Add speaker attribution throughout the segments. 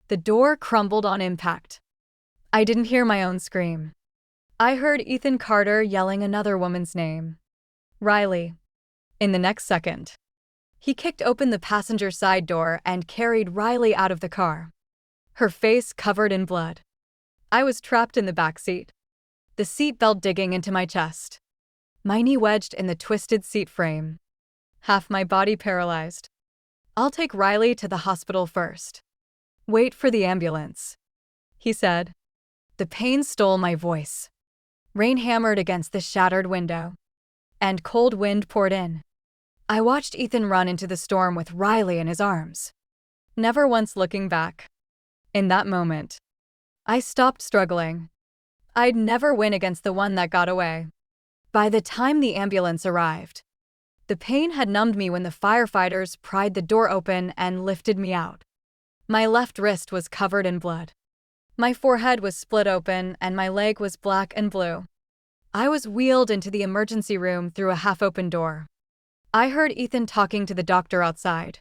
Speaker 1: The door crumbled on impact. I didn't hear my own scream. I heard Ethan Carter yelling another woman's name. Riley. In the next second, he kicked open the passenger side door and carried Riley out of the car, her face covered in blood. I was trapped in the back seat, the seatbelt digging into my chest, my knee wedged in the twisted seat frame, half my body paralyzed. "I'll take Riley to the hospital first. Wait for the ambulance," he said. The pain stole my voice. Rain hammered against the shattered window, and cold wind poured in. I watched Ethan run into the storm with Riley in his arms, never once looking back. In that moment, I stopped struggling. I'd never win against the one that got away. By the time the ambulance arrived, the pain had numbed me when the firefighters pried the door open and lifted me out. My left wrist was covered in blood. My forehead was split open and my leg was black and blue. I was wheeled into the emergency room through a half-open door. I heard Ethan talking to the doctor outside.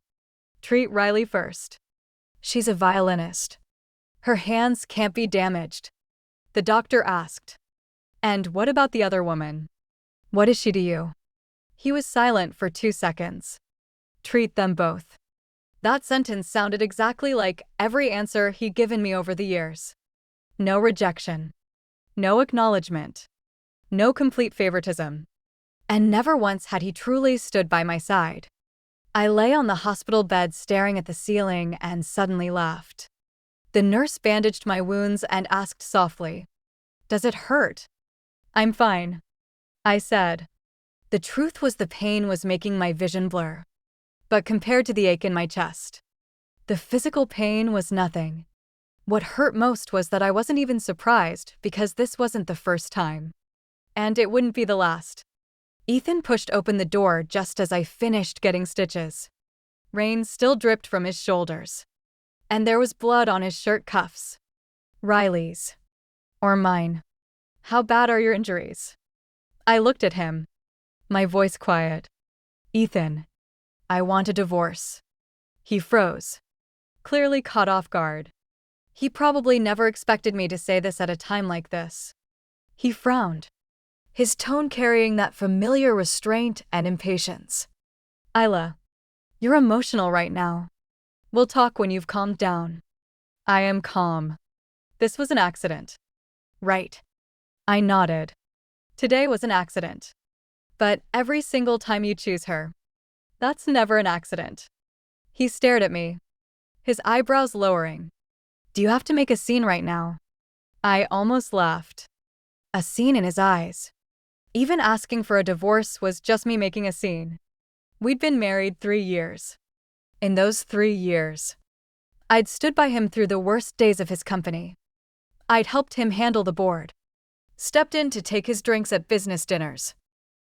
Speaker 1: "Treat Riley first. She's a violinist. Her hands can't be damaged," the doctor asked. "And what about the other woman? What is she to you?" He was silent for 2 seconds. "Treat them both." That sentence sounded exactly like every answer he'd given me over the years. No rejection. No acknowledgement. No complete favoritism. And never once had he truly stood by my side. I lay on the hospital bed staring at the ceiling and suddenly laughed. The nurse bandaged my wounds and asked softly, "Does it hurt?" "I'm fine," I said. The truth was the pain was making my vision blur. But compared to the ache in my chest, the physical pain was nothing. What hurt most was that I wasn't even surprised because this wasn't the first time. And it wouldn't be the last. Ethan pushed open the door just as I finished getting stitches. Rain still dripped from his shoulders. And there was blood on his shirt cuffs. Riley's. Or mine. "How bad are your injuries?" I looked at him, my voice quiet. "Ethan, I want a divorce." He froze, clearly caught off guard. He probably never expected me to say this at a time like this. He frowned, his tone carrying that familiar restraint and impatience. "Isla, you're emotional right now. We'll talk when you've calmed down." I am calm. This was an accident. Right. I nodded. Today was an accident. But every single time you choose her, that's never an accident. He stared at me, his eyebrows lowering. "Do you have to make a scene right now?" I almost laughed. A scene in his eyes. Even asking for a divorce was just me making a scene. We'd been married 3 years. In those 3 years, I'd stood by him through the worst days of his company. I'd helped him handle the board, stepped in to take his drinks at business dinners,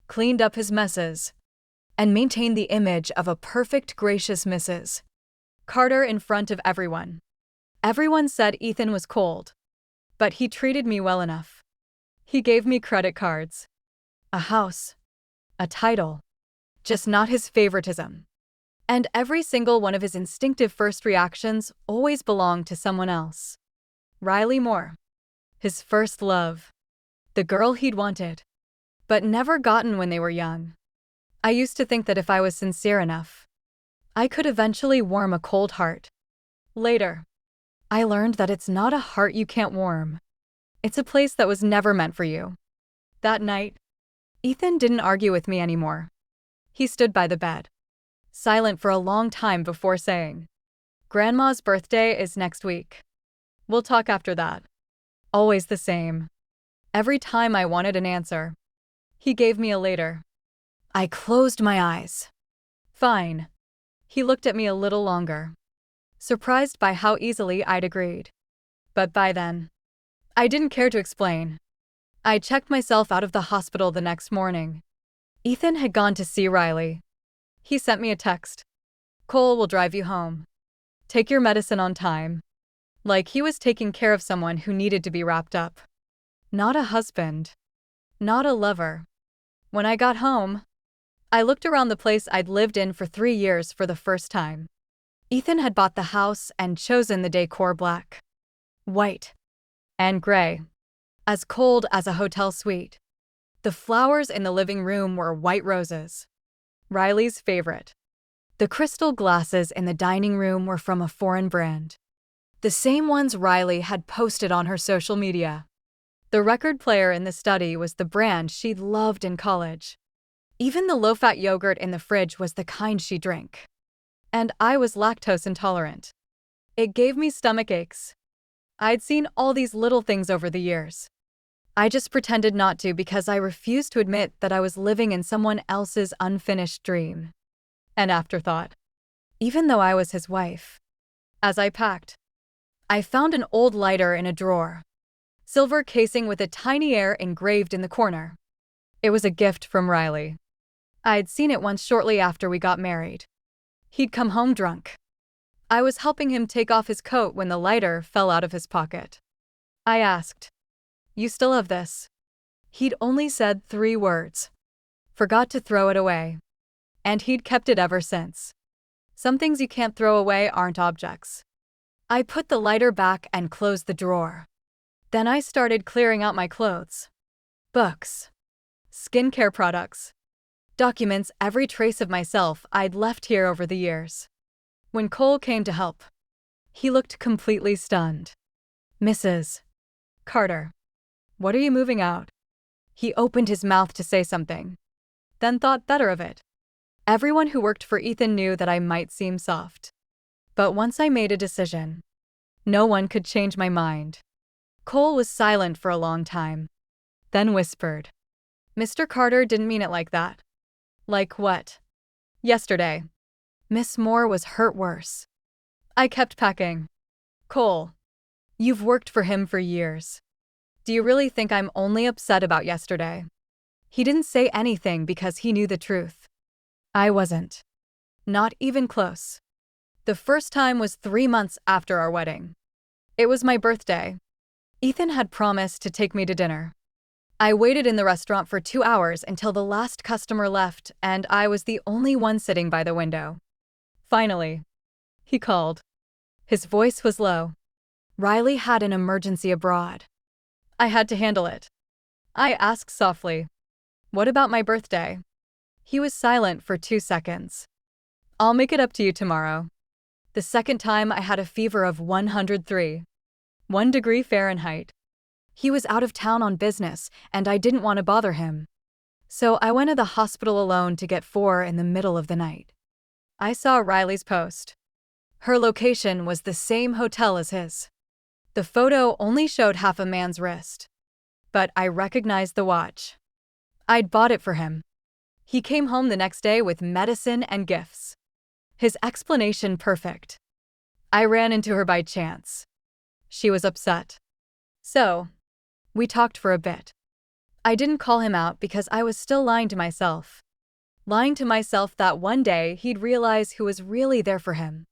Speaker 1: cleaned up his messes, and maintained the image of a perfect, gracious Mrs. Carter in front of everyone. Everyone said Ethan was cold, but he treated me well enough. He gave me credit cards, a house, a title, just not his favoritism. And every single one of his instinctive first reactions always belonged to someone else. Riley Moore, his first love, the girl he'd wanted, but never gotten when they were young. I used to think that if I was sincere enough, I could eventually warm a cold heart. Later, I learned that it's not a heart you can't warm. It's a place that was never meant for you. That night, Ethan didn't argue with me anymore. He stood by the bed, silent for a long time before saying, "Grandma's birthday is next week. We'll talk after that." Always the same. Every time I wanted an answer, he gave me a later. I closed my eyes. "Fine." He looked at me a little longer, surprised by how easily I'd agreed. But by then, I didn't care to explain. I checked myself out of the hospital the next morning. Ethan had gone to see Riley. He sent me a text. "Cole will drive you home. Take your medicine on time." Like he was taking care of someone who needed to be wrapped up. Not a husband. Not a lover. When I got home, I looked around the place I'd lived in for 3 years for the first time. Ethan had bought the house and chosen the decor black, white, and gray, as cold as a hotel suite. The flowers in the living room were white roses, Riley's favorite. The crystal glasses in the dining room were from a foreign brand, the same ones Riley had posted on her social media. The record player in the study was the brand she'd loved in college. Even the low-fat yogurt in the fridge was the kind she drank. And I was lactose intolerant. It gave me stomach aches. I'd seen all these little things over the years. I just pretended not to because I refused to admit that I was living in someone else's unfinished dream. An afterthought. Even though I was his wife. As I packed, I found an old lighter in a drawer. Silver casing with a tiny air engraved in the corner. It was a gift from Riley. I'd seen it once shortly after we got married. He'd come home drunk. I was helping him take off his coat when the lighter fell out of his pocket. I asked, "You still have this?" He'd only said 3 words. Forgot to throw it away. And he'd kept it ever since. Some things you can't throw away aren't objects. I put the lighter back and closed the drawer. Then I started clearing out my clothes, books, skincare products, documents, every trace of myself I'd left here over the years. When Cole came to help, he looked completely stunned. "Mrs. Carter, what are you moving out?" He opened his mouth to say something, then thought better of it. Everyone who worked for Ethan knew that I might seem soft. But once I made a decision, no one could change my mind. Cole was silent for a long time, then whispered, "Mr. Carter didn't mean it like that." "Like what?" "Yesterday. Miss Moore was hurt worse." I kept packing. "Cole, you've worked for him for years. Do you really think I'm only upset about yesterday?" He didn't say anything because he knew the truth. I wasn't. Not even close. The first time was 3 months after our wedding. It was my birthday. Ethan had promised to take me to dinner. I waited in the restaurant for 2 hours until the last customer left, and I was the only one sitting by the window. Finally, he called. His voice was low. Riley had an emergency abroad. I had to handle it. I asked softly, "What about my birthday?" He was silent for 2 seconds. "I'll make it up to you tomorrow." The second time I had a fever of 103. 1 degree Fahrenheit. He was out of town on business, and I didn't want to bother him. So I went to the hospital alone to get 4 in the middle of the night. I saw Riley's post. Her location was the same hotel as his. The photo only showed half a man's wrist. But I recognized the watch. I'd bought it for him. He came home the next day with medicine and gifts. His explanation perfect. I ran into her by chance. She was upset. So, we talked for a bit. I didn't call him out because I was still lying to myself. Lying to myself that one day he'd realize who was really there for him.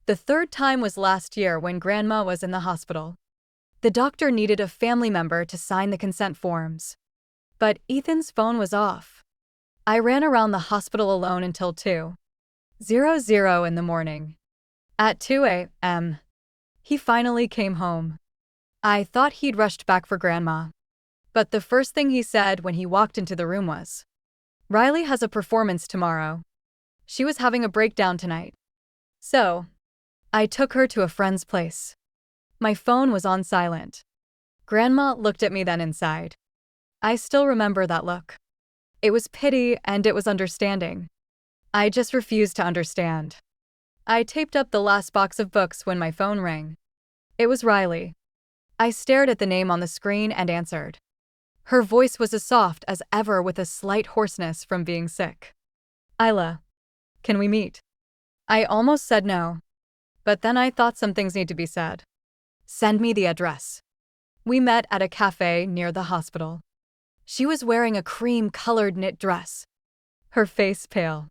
Speaker 1: The third time was last year when Grandma was in the hospital. The doctor needed a family member to sign the consent forms. But Ethan's phone was off. I ran around the hospital alone until 2:00 in the morning. At 2 a.m., he finally came home. I thought he'd rushed back for Grandma. But the first thing he said when he walked into the room was, "Riley has a performance tomorrow. She was having a breakdown tonight. So, I took her to a friend's place." My phone was on silent. Grandma looked at me then and sighed. I still remember that look. It was pity and it was understanding. I just refused to understand. I taped up the last box of books when my phone rang. It was Riley. I stared at the name on the screen and answered. Her voice was as soft as ever with a slight hoarseness from being sick. "Isla, can we meet?" I almost said no. But then I thought some things need to be said. "Send me the address." We met at a cafe near the hospital. She was wearing a cream-colored knit dress. Her face pale.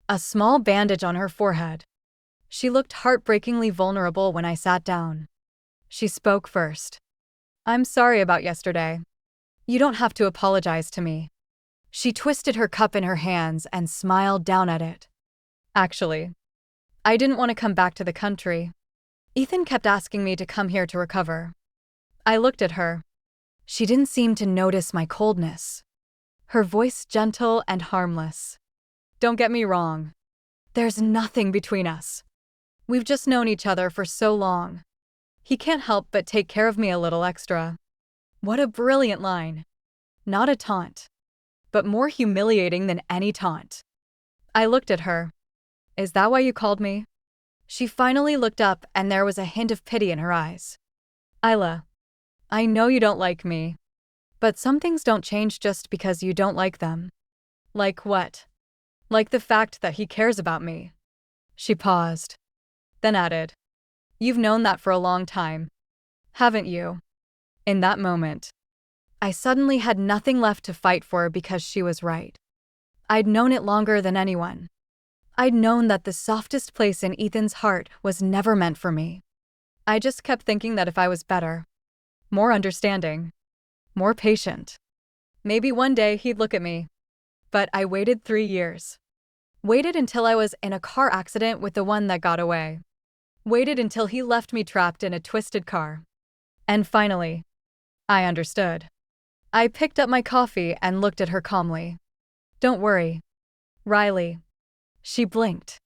Speaker 1: A small bandage on her forehead. She looked heartbreakingly vulnerable when I sat down. She spoke first. "I'm sorry about yesterday. You don't have to apologize to me." She twisted her cup in her hands and smiled down at it. "Actually, I didn't want to come back to the country. Ethan kept asking me to come here to recover. I looked at her. She didn't seem to notice my coldness. Her voice gentle and harmless. Don't get me wrong. There's nothing between us. We've just known each other for so long. He can't help but take care of me a little extra. What a brilliant line. Not a taunt, but more humiliating than any taunt. I looked at her. Is that why you called me? She finally looked up and there was a hint of pity in her eyes. Isla, I know you don't like me, but some things don't change just because you don't like them. Like what? Like the fact that he cares about me. She paused, then added, You've known that for a long time, haven't you? In that moment, I suddenly had nothing left to fight for because she was right. I'd known it longer than anyone. I'd known that the softest place in Ethan's heart was never meant for me. I just kept thinking that if I was better, more understanding, more patient, maybe one day he'd look at me. But I waited 3 years. Waited until I was in a car accident with the one that got away. Waited until he left me trapped in a twisted car. And finally, I understood. I picked up my coffee and looked at her calmly. Don't worry, Riley. She blinked.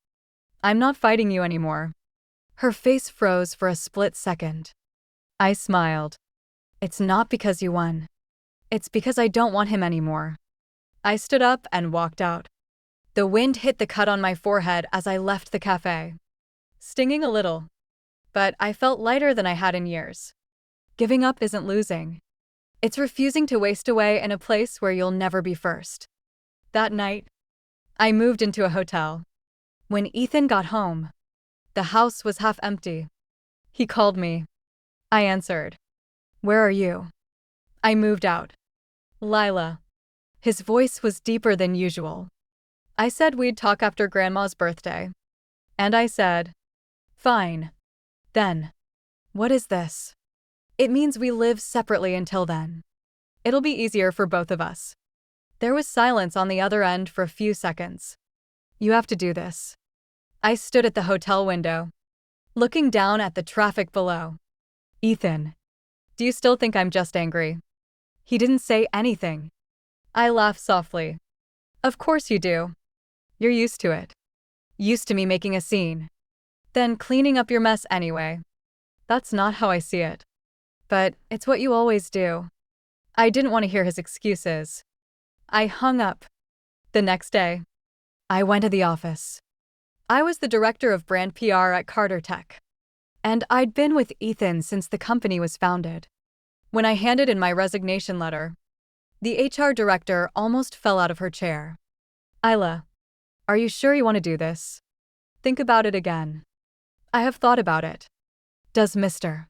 Speaker 1: I'm not fighting you anymore. Her face froze for a split second. I smiled. It's not because you won. It's because I don't want him anymore. I stood up and walked out. The wind hit the cut on my forehead as I left the cafe, stinging a little, but I felt lighter than I had in years. Giving up isn't losing. It's refusing to waste away in a place where you'll never be first. That night, I moved into a hotel. When Ethan got home, the house was half empty. He called me. I answered. Where are you? I moved out. Lila. His voice was deeper than usual. I said we'd talk after Grandma's birthday. And I said, Fine. Then. What is this? It means we live separately until then. It'll be easier for both of us. There was silence on the other end for a few seconds. You have to do this. I stood at the hotel window, looking down at the traffic below. Ethan, do you still think I'm just angry? He didn't say anything. I laughed softly. Of course you do. You're used to it. Used to me making a scene. Then cleaning up your mess anyway. That's not how I see it. But it's what you always do. I didn't want to hear his excuses. I hung up. The next day, I went to the office. I was the director of brand PR at Carter Tech. And I'd been with Ethan since the company was founded. When I handed in my resignation letter, the HR director almost fell out of her chair. Isla, are you sure you want to do this? Think about it again. I have thought about it. Does Mr.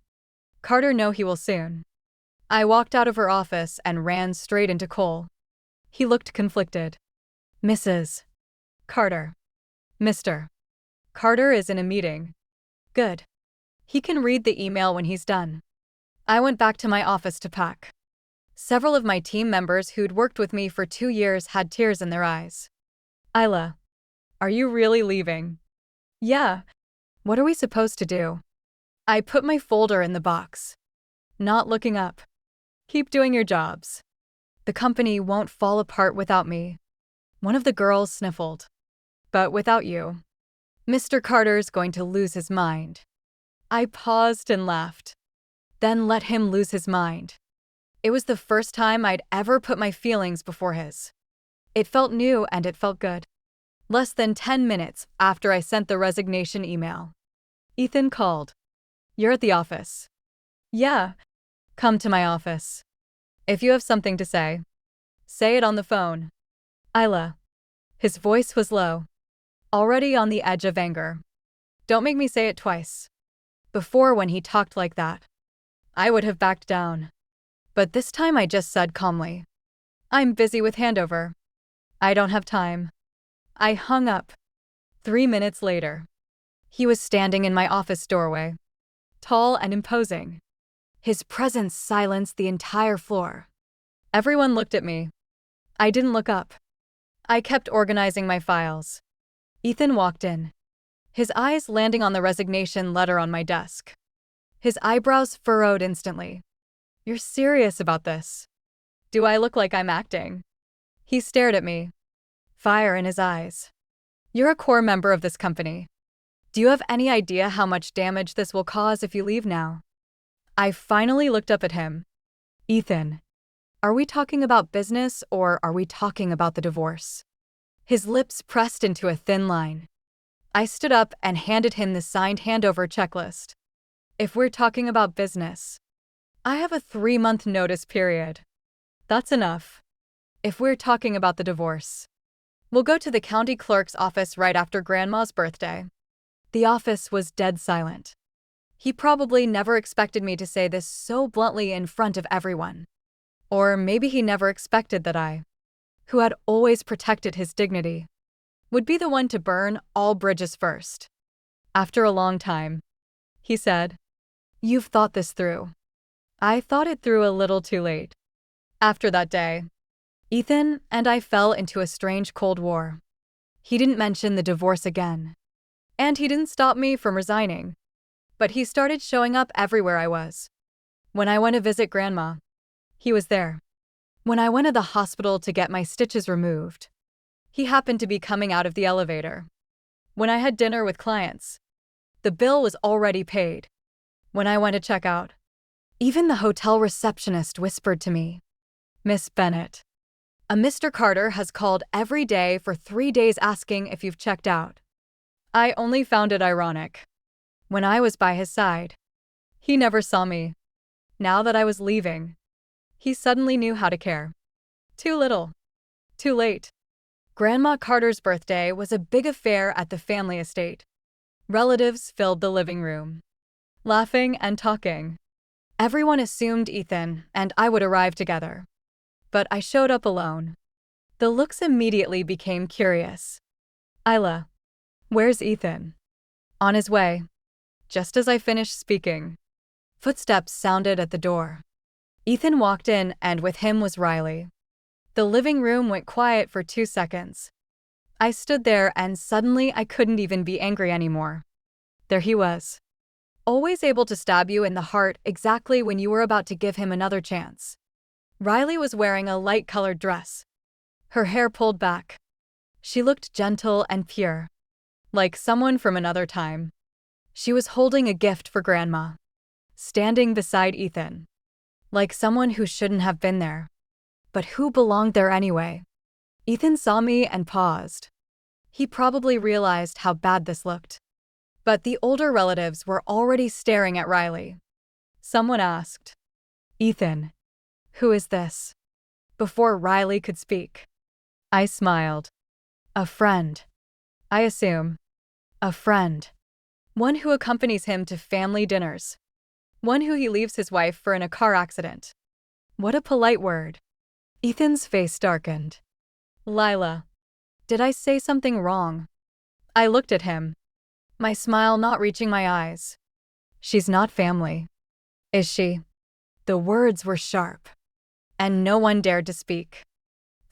Speaker 1: Carter know he will soon? I walked out of her office and ran straight into Cole. He looked conflicted. Mrs. Carter. Mr. Carter is in a meeting. Good. He can read the email when he's done. I went back to my office to pack. Several of my team members who'd worked with me for 2 years had tears in their eyes. Isla, are you really leaving? Yeah. What are we supposed to do? I put my folder in the box. Not looking up. Keep doing your jobs. The company won't fall apart without me. One of the girls sniffled. But without you, Mr. Carter's going to lose his mind. I paused and laughed. Then let him lose his mind. It was the first time I'd ever put my feelings before his. It felt new and it felt good. Less than 10 minutes after I sent the resignation email, Ethan called. You're at the office. Yeah. Come to my office. If you have something to say it on the phone. Isla. His voice was low, already on the edge of anger. Don't make me say it twice. Before, when he talked like that, I would have backed down. But this time I just said calmly, I'm busy with handover. I don't have time. I hung up. 3 minutes later, he was standing in my office doorway, tall and imposing. His presence silenced the entire floor. Everyone looked at me. I didn't look up. I kept organizing my files. Ethan walked in. his eyes landing on the resignation letter on my desk. His eyebrows furrowed instantly. "You're serious about this? Do I look like I'm acting?" He stared at me, fire in his eyes. "You're a core member of this company. Do you have any idea how much damage this will cause if you leave now?" I finally looked up at him. "Ethan, are we talking about business or are we talking about the divorce?" His lips pressed into a thin line. I stood up and handed him the signed handover checklist. "If we're talking about business, I have a 3-month notice period. That's enough. If we're talking about the divorce, we'll go to the county clerk's office right after Grandma's birthday." The office was dead silent. He probably never expected me to say this so bluntly in front of everyone. Or maybe he never expected that I, who had always protected his dignity, would be the one to burn all bridges first. After a long time, he said, "You've thought this through." I thought it through a little too late. After that day, Ethan and I fell into a strange cold war. He didn't mention the divorce again. And he didn't stop me from resigning. But he started showing up everywhere I was. When I went to visit Grandma, he was there. When I went to the hospital to get my stitches removed, he happened to be coming out of the elevator. When I had dinner with clients, the bill was already paid. When I went to check out, even the hotel receptionist whispered to me, "Miss Bennett, a Mr. Carter has called every day for 3 days asking if you've checked out." I only found it ironic. When I was by his side, he never saw me. Now that I was leaving, he suddenly knew how to care. Too little. Too late. Grandma Carter's birthday was a big affair at the family estate. Relatives filled the living room, laughing and talking. Everyone assumed Ethan and I would arrive together. But I showed up alone. The looks immediately became curious. "Isla, where's Ethan?" "On his way." Just as I finished speaking, footsteps sounded at the door. Ethan walked in and with him was Riley. The living room went quiet for 2 seconds. I stood there and suddenly I couldn't even be angry anymore. There he was, always able to stab you in the heart exactly when you were about to give him another chance. Riley was wearing a light-colored dress, her hair pulled back. She looked gentle and pure, like someone from another time. She was holding a gift for Grandma, standing beside Ethan, like someone who shouldn't have been there, but who belonged there anyway. Ethan saw me and paused. He probably realized how bad this looked. But the older relatives were already staring at Riley. Someone asked, "Ethan, who is this?" Before Riley could speak, I smiled. "A friend. I assume. A friend. One who accompanies him to family dinners. One who he leaves his wife for in a car accident." What a polite word. Ethan's face darkened. "Lila, did I say something wrong?" I looked at him, my smile not reaching my eyes. "She's not family, is she?" The words were sharp, and no one dared to speak.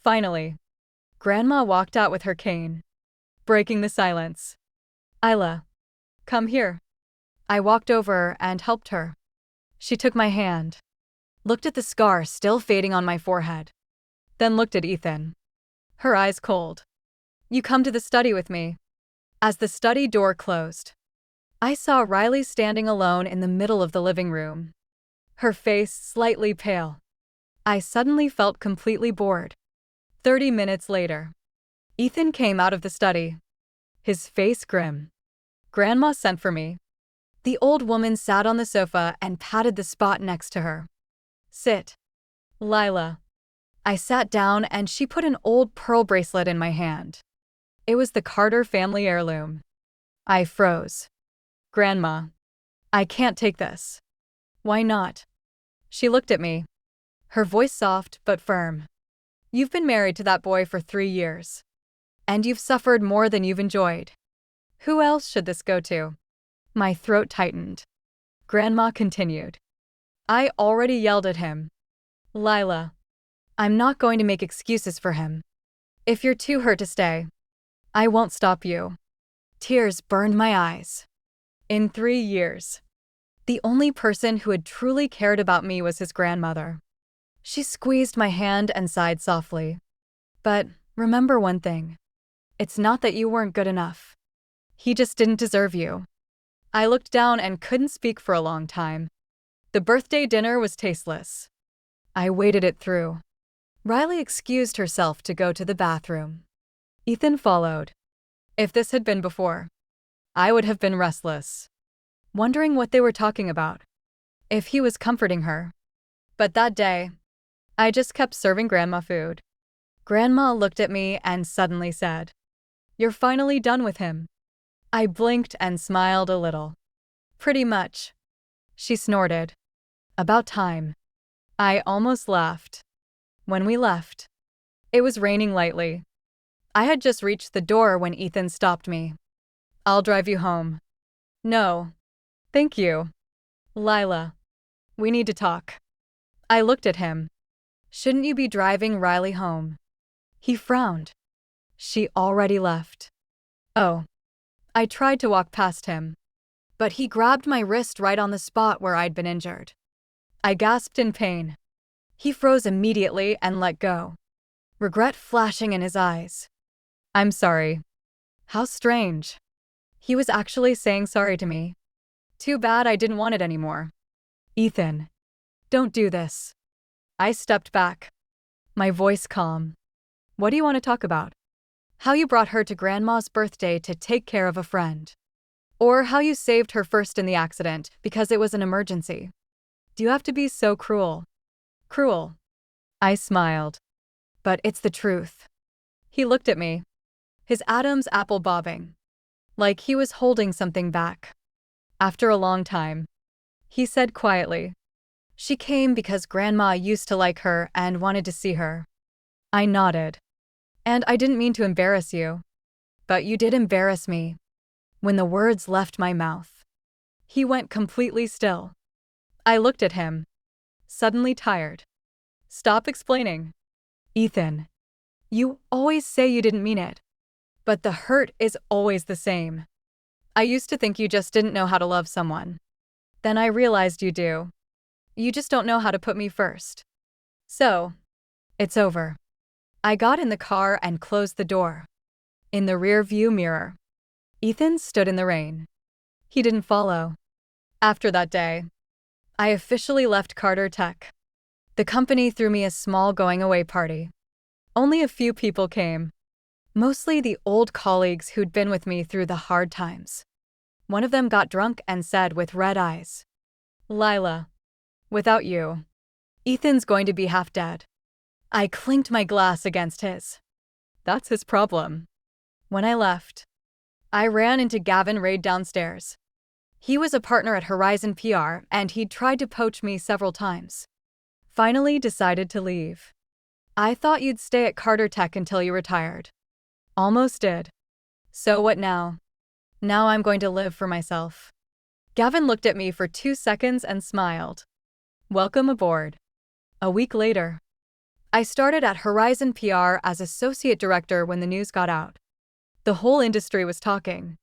Speaker 1: Finally, Grandma walked out with her cane, breaking the silence. "Isla, come here." I walked over and helped her. She took my hand, looked at the scar still fading on my forehead, then looked at Ethan, her eyes cold. "You come to the study with me." As the study door closed, I saw Riley standing alone in the middle of the living room, her face slightly pale. I suddenly felt completely bored. 30 minutes later, Ethan came out of the study, his face grim. Grandma sent for me. The old woman sat on the sofa and patted the spot next to her. "Sit, Lila." I sat down and she put an old pearl bracelet in my hand. It was the Carter family heirloom. I froze. "Grandma, I can't take this." "Why not?" She looked at me, her voice soft but firm. "You've been married to that boy for 3 years. And you've suffered more than you've enjoyed. Who else should this go to?" My throat tightened. Grandma continued. "I already yelled at him. Lila, I'm not going to make excuses for him. If you're too hurt to stay, I won't stop you. Tears burned my eyes. In 3 years, the only person who had truly cared about me was his grandmother. She squeezed my hand and sighed softly. But remember one thing. It's not that you weren't good enough. He just didn't deserve you. I looked down and couldn't speak for a long time. The birthday dinner was tasteless. I waited it through. Riley excused herself to go to the bathroom. Ethan followed. If this had been before, I would have been restless, wondering what they were talking about, if he was comforting her. But that day, I just kept serving Grandma food. Grandma looked at me and suddenly said, "You're finally done with him." I blinked and smiled a little. "Pretty much." She snorted. "About time." I almost laughed. When we left, it was raining lightly. I had just reached the door when Ethan stopped me. "I'll drive you home." "No. Thank you. Lila, we need to talk." I looked at him. "Shouldn't you be driving Riley home?" He frowned. "She already left." "Oh." I tried to walk past him, but he grabbed my wrist right on the spot where I'd been injured. I gasped in pain. He froze immediately and let go, regret flashing in his eyes. "I'm sorry." How strange. He was actually saying sorry to me. Too bad I didn't want it anymore. "Ethan, don't do this." I stepped back, my voice calm. "What do you want to talk about? How you brought her to Grandma's birthday to take care of a friend. Or how you saved her first in the accident because it was an emergency. Do you have to be so cruel?" "Cruel?" I smiled. "But it's the truth." He looked at me, his Adam's apple bobbing, like he was holding something back. After a long time, he said quietly, "She came because Grandma used to like her and wanted to see her." I nodded. "And I didn't mean to embarrass you, but you did embarrass me." When the words left my mouth, he went completely still. I looked at him, suddenly tired. "Stop explaining." "Ethan, you always say you didn't mean it, but the hurt is always the same. I used to think you just didn't know how to love someone. Then I realized you do. You just don't know how to put me first. So, it's over." I got in the car and closed the door. In the rear-view mirror, Ethan stood in the rain. He didn't follow. After that day, I officially left Carter Tech. The company threw me a small going-away party. Only a few people came, mostly the old colleagues who'd been with me through the hard times. One of them got drunk and said with red eyes, "Lila, without you, Ethan's going to be half dead." I clinked my glass against his. That's his problem. When I left, I ran into Gavin Raid downstairs. He was a partner at Horizon PR and he'd tried to poach me several times. Finally decided to leave. "I thought you'd stay at Carter Tech until you retired." "Almost did." "So what now?" "Now I'm going to live for myself." Gavin looked at me for 2 seconds and smiled. "Welcome aboard." A week later, I started at Horizon PR as associate director when the news got out. The whole industry was talking.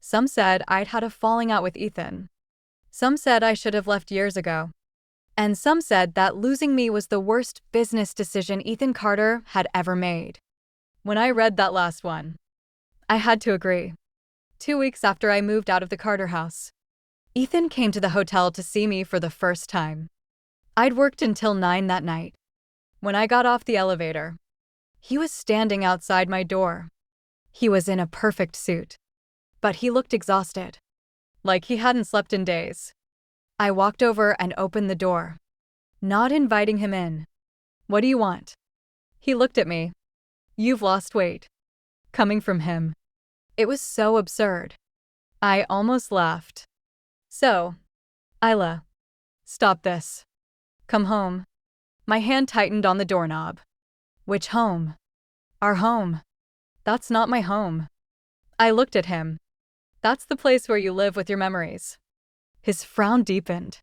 Speaker 1: Some said I'd had a falling out with Ethan. Some said I should have left years ago. And some said that losing me was the worst business decision Ethan Carter had ever made. When I read that last one, I had to agree. 2 weeks after I moved out of the Carter house, Ethan came to the hotel to see me for the first time. I'd worked until 9 that night. When I got off the elevator, he was standing outside my door. He was in a perfect suit, but he looked exhausted, like he hadn't slept in days. I walked over and opened the door, not inviting him in. "What do you want?" He looked at me. "You've lost weight." Coming from him, it was so absurd. I almost laughed. "So, Isla, stop this. Come home." My hand tightened on the doorknob. "Which home?" "Our home." "That's not my home." I looked at him. "That's the place where you live with your memories." His frown deepened.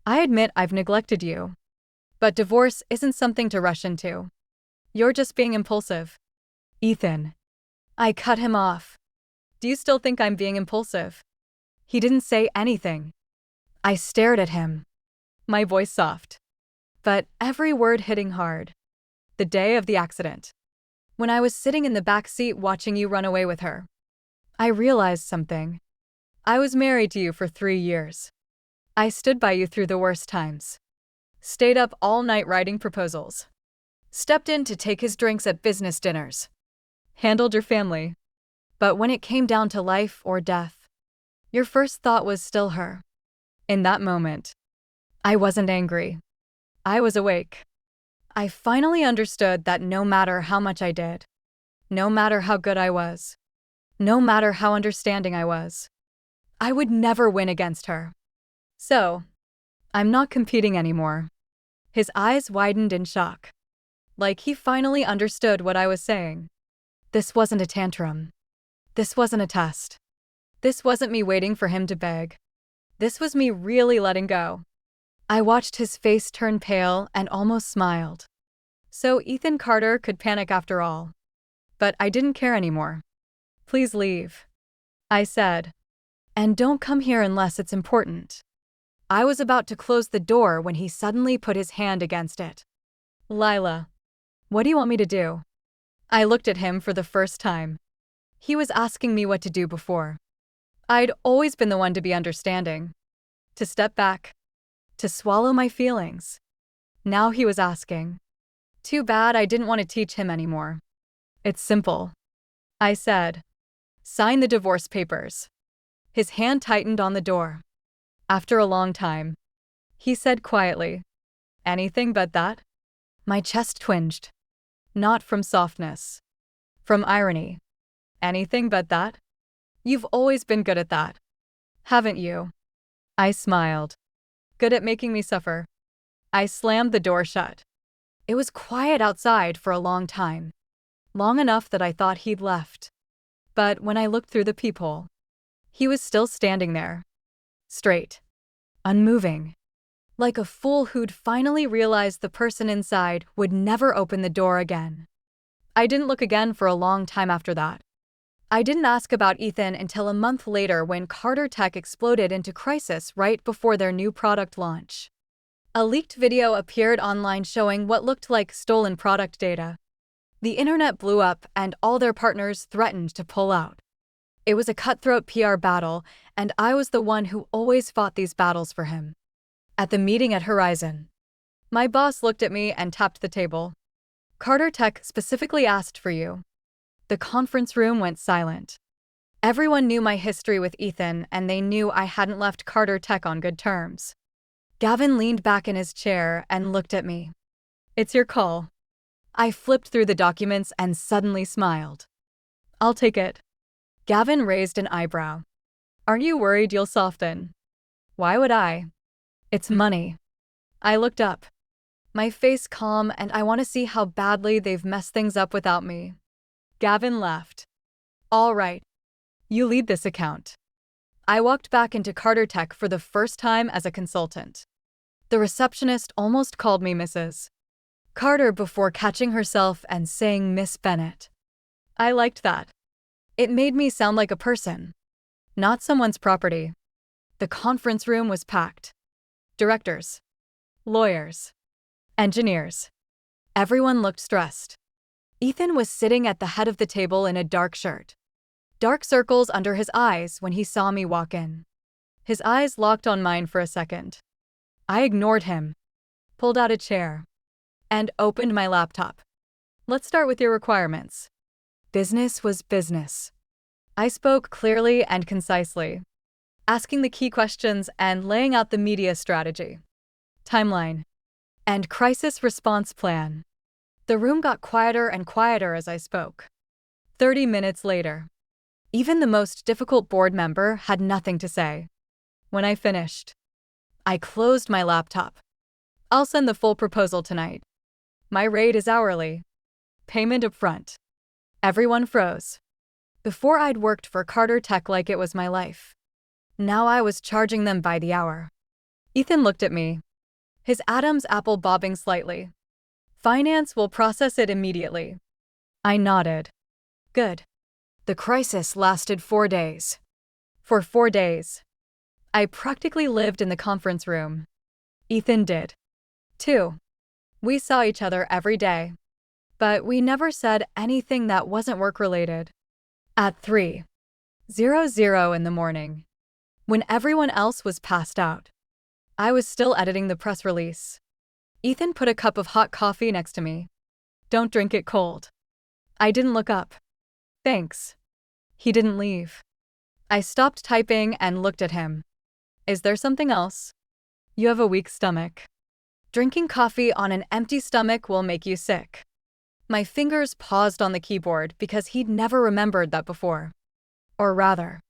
Speaker 1: "I admit I've neglected you. But divorce isn't something to rush into. You're just being impulsive." "Ethan." I cut him off. Do you still think I'm being impulsive? He didn't say anything. I stared at him, my voice soft, but every word hitting hard. The day of the accident, when I was sitting in the back seat watching you run away with her, I realized something. I was married to you for 3 years. I stood by you through the worst times. Stayed up all night writing proposals. Stepped in to take his drinks at business dinners. Handled your family. But when it came down to life or death, your first thought was still her. In that moment, I wasn't angry. I was awake. I finally understood that no matter how much I did, no matter how good I was, no matter how understanding I would never win against her. So, I'm not competing anymore. His eyes widened in shock, like he finally understood what I was saying. This wasn't a tantrum. This wasn't a test. This wasn't me waiting for him to beg. This was me really letting go. I watched his face turn pale and almost smiled. So Ethan Carter could panic after all. But I didn't care anymore. Please leave, I said. And don't come here unless it's important. I was about to close the door when he suddenly put his hand against it. Lila, what do you want me to do? I looked at him for the first time. He was asking me what to do before. I'd always been the one to be understanding, to step back, to swallow my feelings. Now he was asking. Too bad I didn't want to teach him anymore. It's simple, I said. Sign the divorce papers. His hand tightened on the door. After a long time, he said quietly, anything but that? My chest twinged. Not from softness. From irony. Anything but that? You've always been good at that, haven't you? I smiled. Good at making me suffer. I slammed the door shut. It was quiet outside for a long time. Long enough that I thought he'd left. But when I looked through the peephole, he was still standing there. Straight. Unmoving. Like a fool who'd finally realized the person inside would never open the door again. I didn't look again for a long time after that. I didn't ask about Ethan until a month later when Carter Tech exploded into crisis right before their new product launch. A leaked video appeared online showing what looked like stolen product data. The internet blew up and all their partners threatened to pull out. It was a cutthroat PR battle, and I was the one who always fought these battles for him. At the meeting at Horizon, my boss looked at me and tapped the table. Carter Tech specifically asked for you. The conference room went silent. Everyone knew my history with Ethan, and they knew I hadn't left Carter Tech on good terms. Gavin leaned back in his chair and looked at me. It's your call. I flipped through the documents and suddenly smiled. I'll take it. Gavin raised an eyebrow. Aren't you worried you'll soften? Why would I? It's money. I looked up. My face calm, and I want to see how badly they've messed things up without me. Gavin laughed. All right. You lead this account. I walked back into Carter Tech for the first time as a consultant. The receptionist almost called me Mrs. Carter before catching herself and saying Miss Bennett. I liked that. It made me sound like a person, not someone's property. The conference room was packed. Directors, lawyers, engineers. Everyone looked stressed. Ethan was sitting at the head of the table in a dark shirt. Dark circles under his eyes when he saw me walk in. His eyes locked on mine for a second. I ignored him, pulled out a chair, and opened my laptop. Let's start with your requirements. Business was business. I spoke clearly and concisely, asking the key questions and laying out the media strategy, timeline, and crisis response plan. The room got quieter and quieter as I spoke. 30 minutes later, even the most difficult board member had nothing to say. When I finished, I closed my laptop. I'll send the full proposal tonight. My rate is hourly. Payment upfront. Everyone froze. Before I'd worked for Carter Tech like it was my life. Now I was charging them by the hour. Ethan looked at me, his Adam's apple bobbing slightly. Finance will process it immediately. I nodded. Good. The crisis lasted 4 days. For 4 days, I practically lived in the conference room. Ethan did, too. We saw each other every day, but we never said anything that wasn't work-related. At 3:00 in the morning, when everyone else was passed out, I was still editing the press release. Ethan put a cup of hot coffee next to me. "Don't drink it cold." I didn't look up. "Thanks." He didn't leave. I stopped typing and looked at him. "Is there something else?" "You have a weak stomach. Drinking coffee on an empty stomach will make you sick." My fingers paused on the keyboard because he'd never remembered that before. Or rather,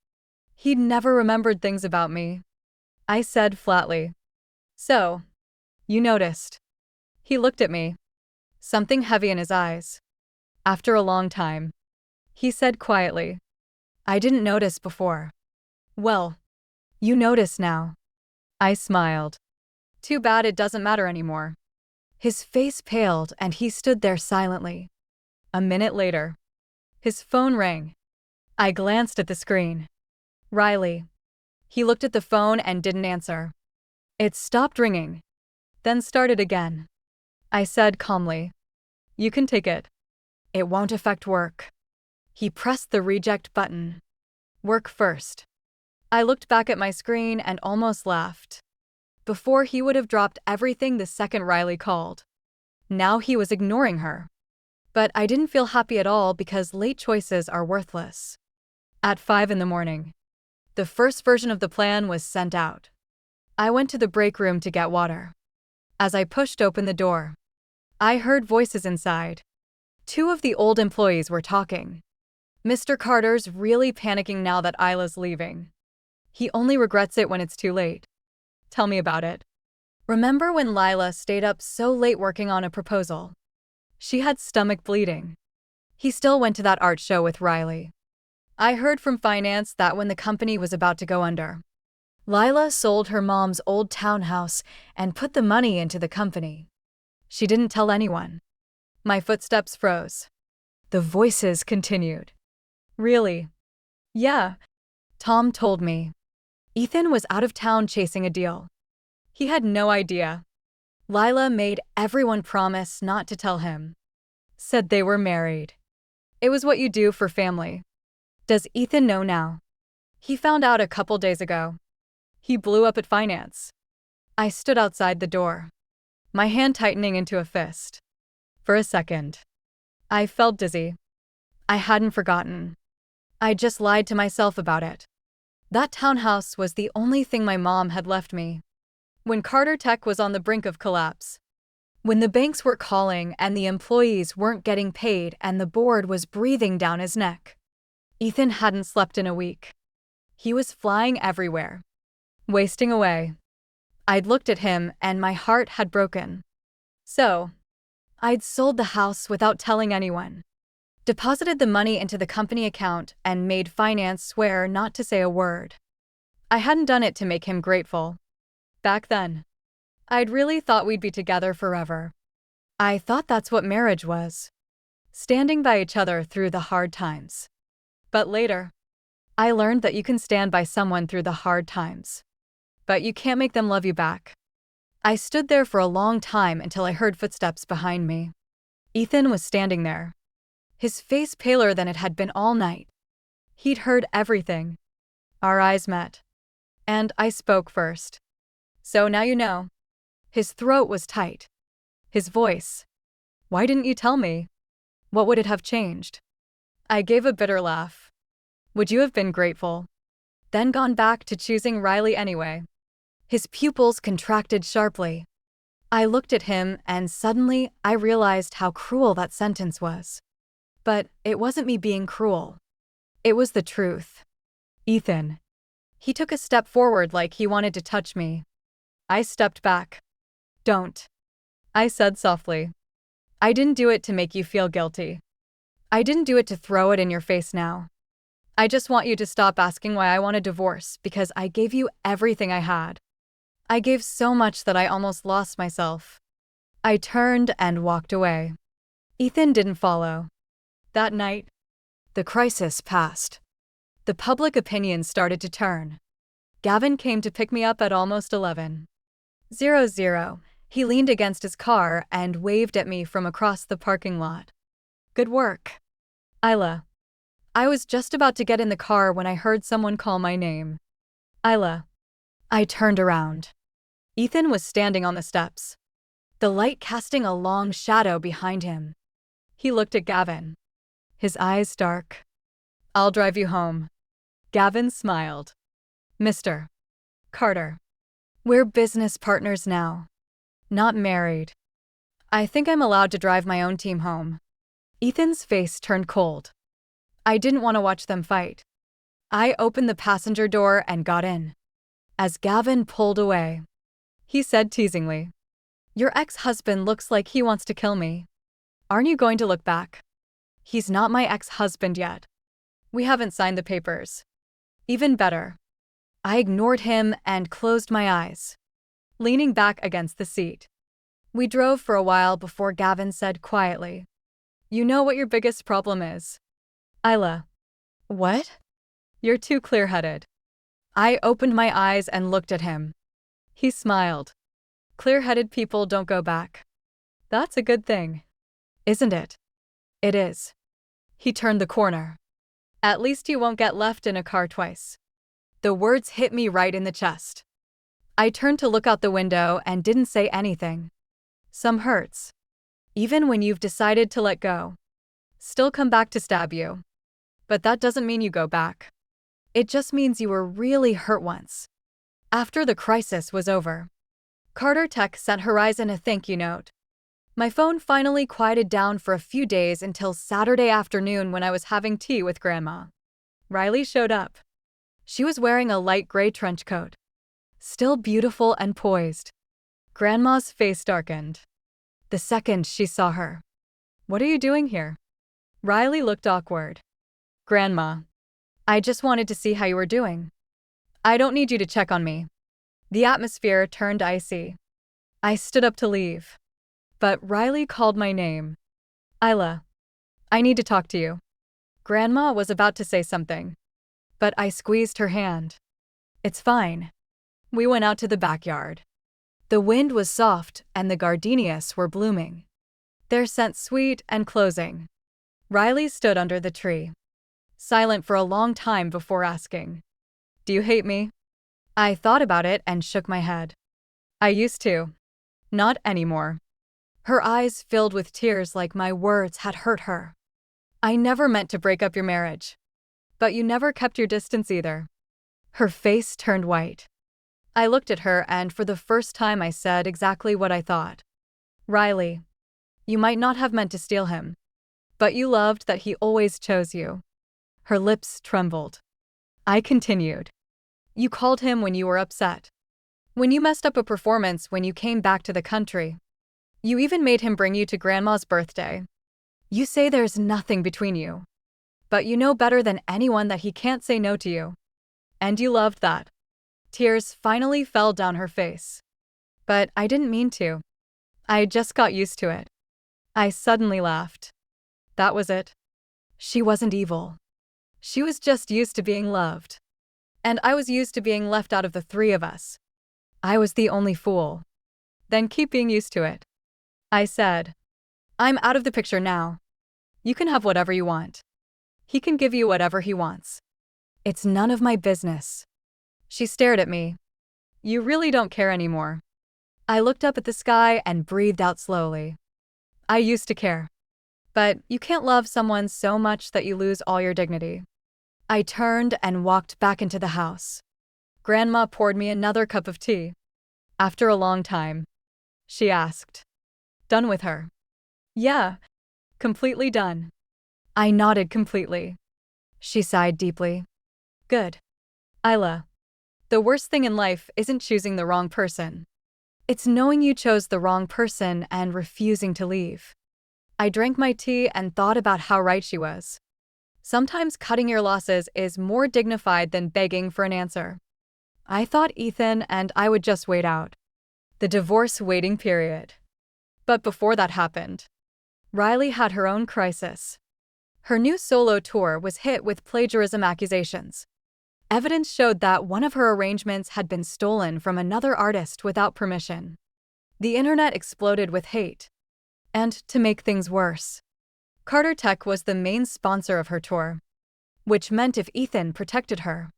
Speaker 1: he'd never remembered things about me. I said flatly, "So, you noticed." He looked at me, something heavy in his eyes. After a long time, he said quietly, "I didn't notice before." "Well, you notice now." I smiled. "Too bad it doesn't matter anymore." His face paled and he stood there silently. A minute later, his phone rang. I glanced at the screen. "Riley." He looked at the phone and didn't answer. It stopped ringing, then started again. I said calmly, "You can take it. It won't affect work." He pressed the reject button. "Work first." I looked back at my screen and almost laughed. Before, he would have dropped everything the second Riley called. Now he was ignoring her. But I didn't feel happy at all because late choices are worthless. At 5 in the morning, the first version of the plan was sent out. I went to the break room to get water. As I pushed open the door, I heard voices inside. 2 of the old employees were talking. "Mr. Carter's really panicking now that Isla's leaving. He only regrets it when it's too late." "Tell me about it." "Remember when Lila stayed up so late working on a proposal? She had stomach bleeding. He still went to that art show with Riley. I heard from finance that when the company was about to go under, Lila sold her mom's old townhouse and put the money into the company. She didn't tell anyone." My footsteps froze. The voices continued. "Really?" "Yeah. Tom told me. Ethan was out of town chasing a deal. He had no idea. Lila made everyone promise not to tell him. Said they were married. It was what you do for family." "Does Ethan know now?" "He found out a couple days ago. He blew up at finance." I stood outside the door, my hand tightening into a fist. For a second, I felt dizzy. I hadn't forgotten. I just lied to myself about it. That townhouse was the only thing my mom had left me. When Carter Tech was on the brink of collapse, when the banks were calling and the employees weren't getting paid and the board was breathing down his neck, Ethan hadn't slept in a week. He was flying everywhere, wasting away. I'd looked at him and my heart had broken. So, I'd sold the house without telling anyone, deposited the money into the company account and made finance swear not to say a word. I hadn't done it to make him grateful. Back then, I'd really thought we'd be together forever. I thought that's what marriage was, standing by each other through the hard times. But later, I learned that you can stand by someone through the hard times, but you can't make them love you back. I stood there for a long time until I heard footsteps behind me. Ethan was standing there, his face paler than it had been all night. He'd heard everything. Our eyes met, and I spoke first. "So now you know." His throat was tight. His voice, "Why didn't you tell me? What would it have changed?" I gave a bitter laugh. "Would you have been grateful? Then gone back to choosing Riley anyway?" His pupils contracted sharply. I looked at him and suddenly I realized how cruel that sentence was. But it wasn't me being cruel. It was the truth. "Ethan." He took a step forward like he wanted to touch me. I stepped back. "Don't," I said softly. "I didn't do it to make you feel guilty. I didn't do it to throw it in your face now. I just want you to stop asking why I want a divorce because I gave you everything I had. I gave so much that I almost lost myself." I turned and walked away. Ethan didn't follow. That night, The crisis passed. The public opinion started to turn. Gavin came to pick me up at almost 11:00. He leaned against his car and waved at me from across the parking lot. Good work, Isla. I was just about to get in the car when I heard someone call my name. Isla. I turned around. Ethan was standing on the steps, the light casting a long shadow behind him. He looked at Gavin, his eyes dark. I'll drive you home. Gavin smiled. Mr. Carter. We're business partners now, not married. I think I'm allowed to drive my own team home. Ethan's face turned cold. I didn't want to watch them fight. I opened the passenger door and got in. As Gavin pulled away, he said teasingly, "Your ex-husband looks like he wants to kill me. Aren't you going to look back? He's not my ex-husband yet. We haven't signed the papers." Even better. I ignored him and closed my eyes, leaning back against the seat. We drove for a while before Gavin said quietly, "You know what your biggest problem is, Isla." What? You're too clear-headed. I opened my eyes and looked at him. He smiled. Clear-headed people don't go back. That's a good thing, isn't it? It is. He turned the corner. At least you won't get left in a car twice. The words hit me right in the chest. I turned to look out the window and didn't say anything. Some hurts, even when you've decided to let go, still come back to stab you. But that doesn't mean you go back. It just means you were really hurt once. After the crisis was over, Carter Tech sent Horizon a thank you note. My phone finally quieted down for a few days until Saturday afternoon when I was having tea with Grandma. Riley showed up. She was wearing a light gray trench coat, still beautiful and poised. Grandma's face darkened the second she saw her. "What are you doing here?" Riley looked awkward. "Grandma, I just wanted to see how you were doing. I don't need you to check on me." The atmosphere turned icy. I stood up to leave, but Riley called my name. "Isla, I need to talk to you." Grandma was about to say something, but I squeezed her hand. "It's fine." We went out to the backyard. The wind was soft and the gardenias were blooming, their scent sweet and closing. Riley stood under the tree, silent for a long time before asking, "Do you hate me?" I thought about it and shook my head. "I used to. Not anymore." Her eyes filled with tears like my words had hurt her. "I never meant to break up your marriage. But you never kept your distance either." Her face turned white. I looked at her and for the first time I said exactly what I thought. "Riley, you might not have meant to steal him, but you loved that he always chose you." Her lips trembled. I continued. "You called him when you were upset. When you messed up a performance when you came back to the country. You even made him bring you to Grandma's birthday. You say there's nothing between you. But you know better than anyone that he can't say no to you. And you loved that." Tears finally fell down her face. But I didn't mean to. I just got used to it. I suddenly laughed. That was it. She wasn't evil. She was just used to being loved. And I was used to being left out of the three of us. I was the only fool. Then keep being used to it. I said, "I'm out of the picture now. You can have whatever you want. He can give you whatever he wants. It's none of my business." She stared at me. "You really don't care anymore." I looked up at the sky and breathed out slowly. "I used to care. But you can't love someone so much that you lose all your dignity." I turned and walked back into the house. Grandma poured me another cup of tea. After a long time, she asked, "Done with her?" "Yeah, completely done." I nodded completely. She sighed deeply. "Good. Isla, the worst thing in life isn't choosing the wrong person. It's knowing you chose the wrong person and refusing to leave." I drank my tea and thought about how right she was. Sometimes cutting your losses is more dignified than begging for an answer. I thought Ethan and I would just wait out the divorce waiting period. But before that happened, Riley had her own crisis. Her new solo tour was hit with plagiarism accusations. Evidence showed that one of her arrangements had been stolen from another artist without permission. The internet exploded with hate. And to make things worse, Carter Tech was the main sponsor of her tour, which meant if Ethan protected her,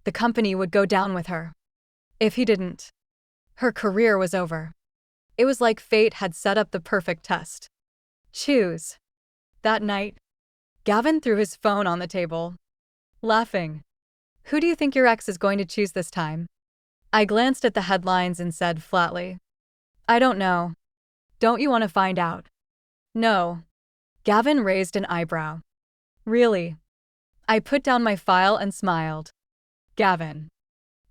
Speaker 1: the company would go down with her. If he didn't, her career was over. It was like fate had set up the perfect test. Choose. That night, Gavin threw his phone on the table, laughing. Who do you think your ex is going to choose this time? I glanced at the headlines and said flatly, I don't know. Don't you want to find out? No. Gavin raised an eyebrow. Really? I put down my file and smiled. Gavin,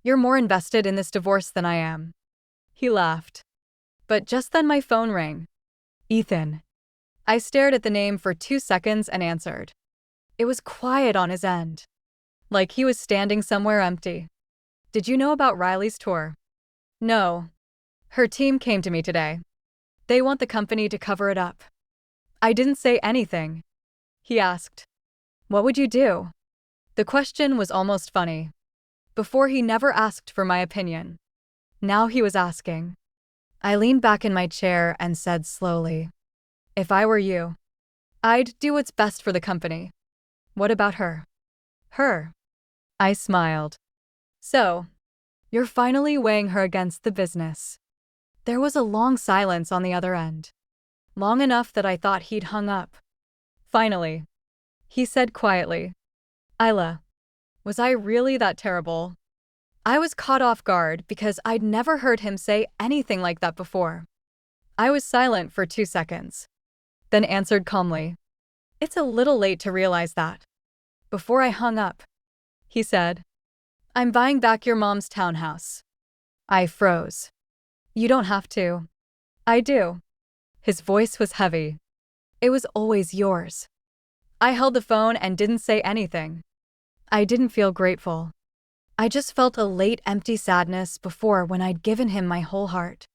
Speaker 1: you're more invested in this divorce than I am. He laughed. But just then my phone rang. Ethan. I stared at the name for 2 seconds and answered. It was quiet on his end, like he was standing somewhere empty. Did you know about Riley's tour? No. Her team came to me today. They want the company to cover it up. I didn't say anything. He asked, what would you do? The question was almost funny. Before he never asked for my opinion. Now he was asking. I leaned back in my chair and said slowly, if I were you, I'd do what's best for the company. What about her? Her. I smiled. So, you're finally weighing her against the business. There was a long silence on the other end. Long enough that I thought he'd hung up. Finally, he said quietly, Isla, was I really that terrible? I was caught off guard because I'd never heard him say anything like that before. I was silent for 2 seconds, then answered calmly, it's a little late to realize that. Before I hung up, he said, I'm buying back your mom's townhouse. I froze. You don't have to. I do. His voice was heavy. It was always yours. I held the phone and didn't say anything. I didn't feel grateful. I just felt a late empty sadness before when I'd given him my whole heart.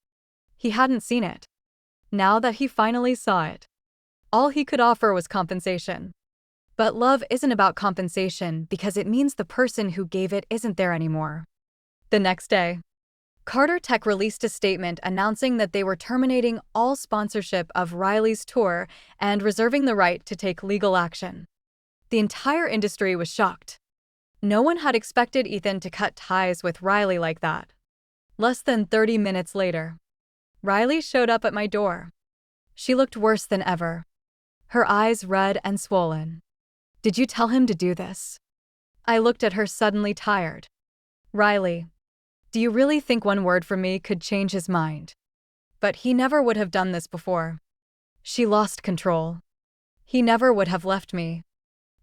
Speaker 1: He hadn't seen it. Now that he finally saw it, all he could offer was compensation. But love isn't about compensation because it means the person who gave it isn't there anymore. The next day, Carter Tech released a statement announcing that they were terminating all sponsorship of Riley's tour and reserving the right to take legal action. The entire industry was shocked. No one had expected Ethan to cut ties with Riley like that. Less than 30 minutes later, Riley showed up at my door. She looked worse than ever, her eyes red and swollen. Did you tell him to do this? I looked at her suddenly tired. Riley, do you really think one word from me could change his mind? But he never would have done this before. She lost control. He never would have left me.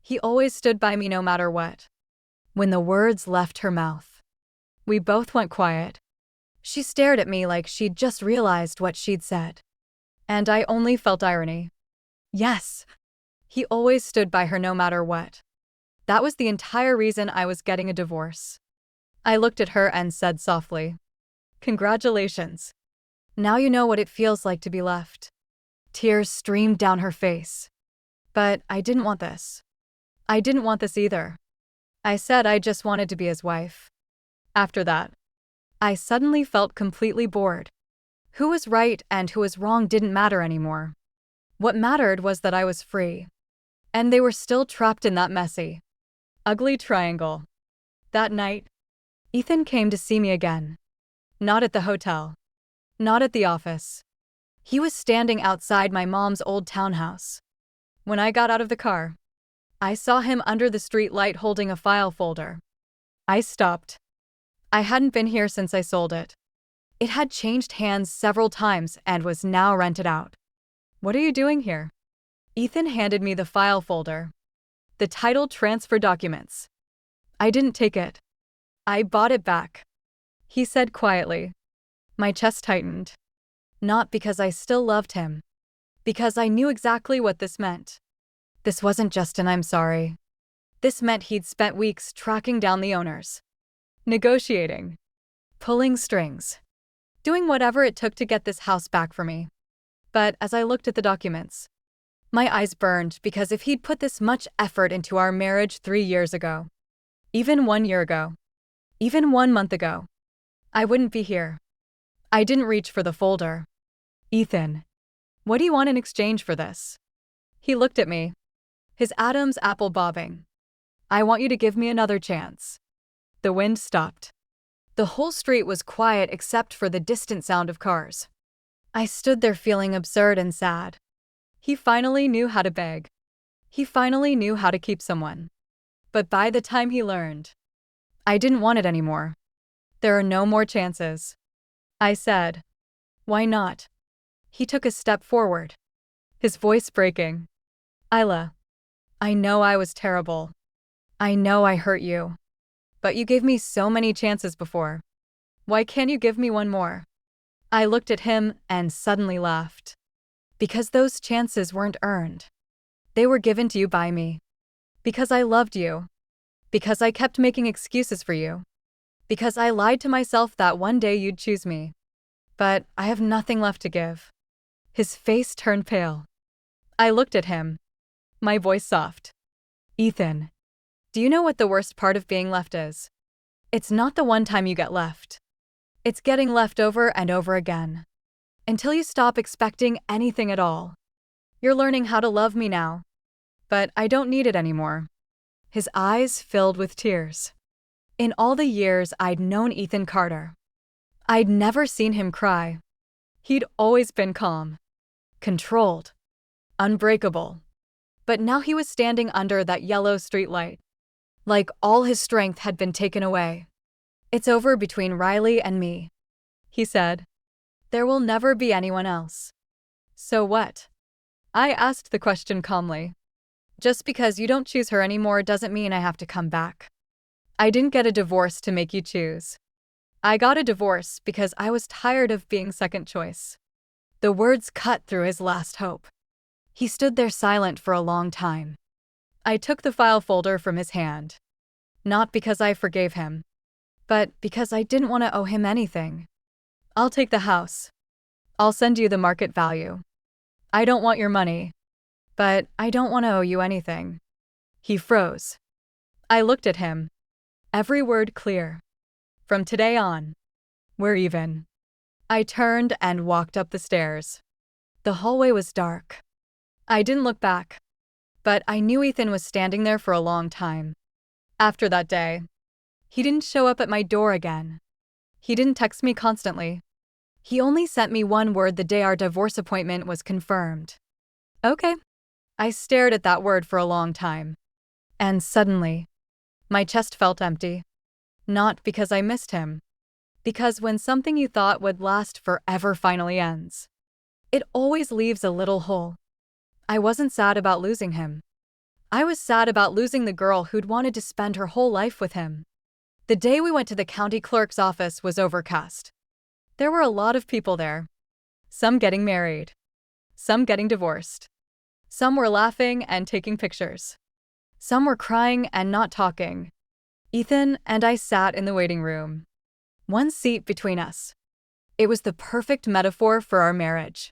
Speaker 1: He always stood by me no matter what. When the words left her mouth, we both went quiet. She stared at me like she'd just realized what she'd said. And I only felt irony. Yes, he always stood by her no matter what. That was the entire reason I was getting a divorce. I looked at her and said softly, congratulations. Now you know what it feels like to be left. Tears streamed down her face. But I didn't want this. I didn't want this either. I said I just wanted to be his wife. After that, I suddenly felt completely bored. Who was right and who was wrong didn't matter anymore. What mattered was that I was free. And they were still trapped in that messy, ugly triangle. That night, Ethan came to see me again. Not at the hotel. Not at the office. He was standing outside my mom's old townhouse. When I got out of the car, I saw him under the street light holding a file folder. I stopped. I hadn't been here since I sold it. It had changed hands several times and was now rented out. What are you doing here? Ethan handed me the file folder. The title transfer documents. I didn't take it. I bought it back. He said quietly. My chest tightened. Not because I still loved him. Because I knew exactly what this meant. This wasn't just an I'm sorry. This meant he'd spent weeks tracking down the owners. Negotiating. Pulling strings. Doing whatever it took to get this house back for me. But as I looked at the documents, My eyes burned because if he'd put this much effort into our marriage 3 years ago, even 1 year ago, even 1 month ago, I wouldn't be here. I didn't reach for the folder. Ethan, what do you want in exchange for this? He looked at me, his Adam's apple bobbing. I want you to give me another chance. The wind stopped. The whole street was quiet except for the distant sound of cars. I stood there feeling absurd and sad. He finally knew how to beg. He finally knew how to keep someone. But by the time he learned, I didn't want it anymore. There are no more chances. I said, why not? He took a step forward, his voice breaking. Isla, I know I was terrible. I know I hurt you. But you gave me so many chances before. Why can't you give me one more? I looked at him and suddenly laughed. Because those chances weren't earned. They were given to you by me. Because I loved you. Because I kept making excuses for you. Because I lied to myself that one day you'd choose me. But I have nothing left to give. His face turned pale. I looked at him, my voice soft. Ethan, do you know what the worst part of being left is? It's not the one time you get left. It's getting left over and over again. Until you stop expecting anything at all. You're learning how to love me now. But I don't need it anymore. His eyes filled with tears. In all the years I'd known Ethan Carter, I'd never seen him cry. He'd always been calm, controlled, unbreakable. But now he was standing under that yellow streetlight, like all his strength had been taken away. It's over between Riley and me, he said. There will never be anyone else. So what? I asked the question calmly. Just because you don't choose her anymore doesn't mean I have to come back. I didn't get a divorce to make you choose. I got a divorce because I was tired of being second choice. The words cut through his last hope. He stood there silent for a long time. I took the file folder from his hand. Not because I forgave him, but because I didn't want to owe him anything. I'll take the house. I'll send you the market value. I don't want your money, but I don't want to owe you anything. He froze. I looked at him, every word clear. From today on, we're even. I turned and walked up the stairs. The hallway was dark. I didn't look back, but I knew Ethan was standing there for a long time. After that day, he didn't show up at my door again. He didn't text me constantly. He only sent me one word the day our divorce appointment was confirmed. Okay. I stared at that word for a long time. And suddenly, my chest felt empty. Not because I missed him. Because when something you thought would last forever finally ends, it always leaves a little hole. I wasn't sad about losing him. I was sad about losing the girl who'd wanted to spend her whole life with him. The day we went to the county clerk's office was overcast. There were a lot of people there. Some getting married. Some getting divorced. Some were laughing and taking pictures. Some were crying and not talking. Ethan and I sat in the waiting room. One seat between us. It was the perfect metaphor for our marriage.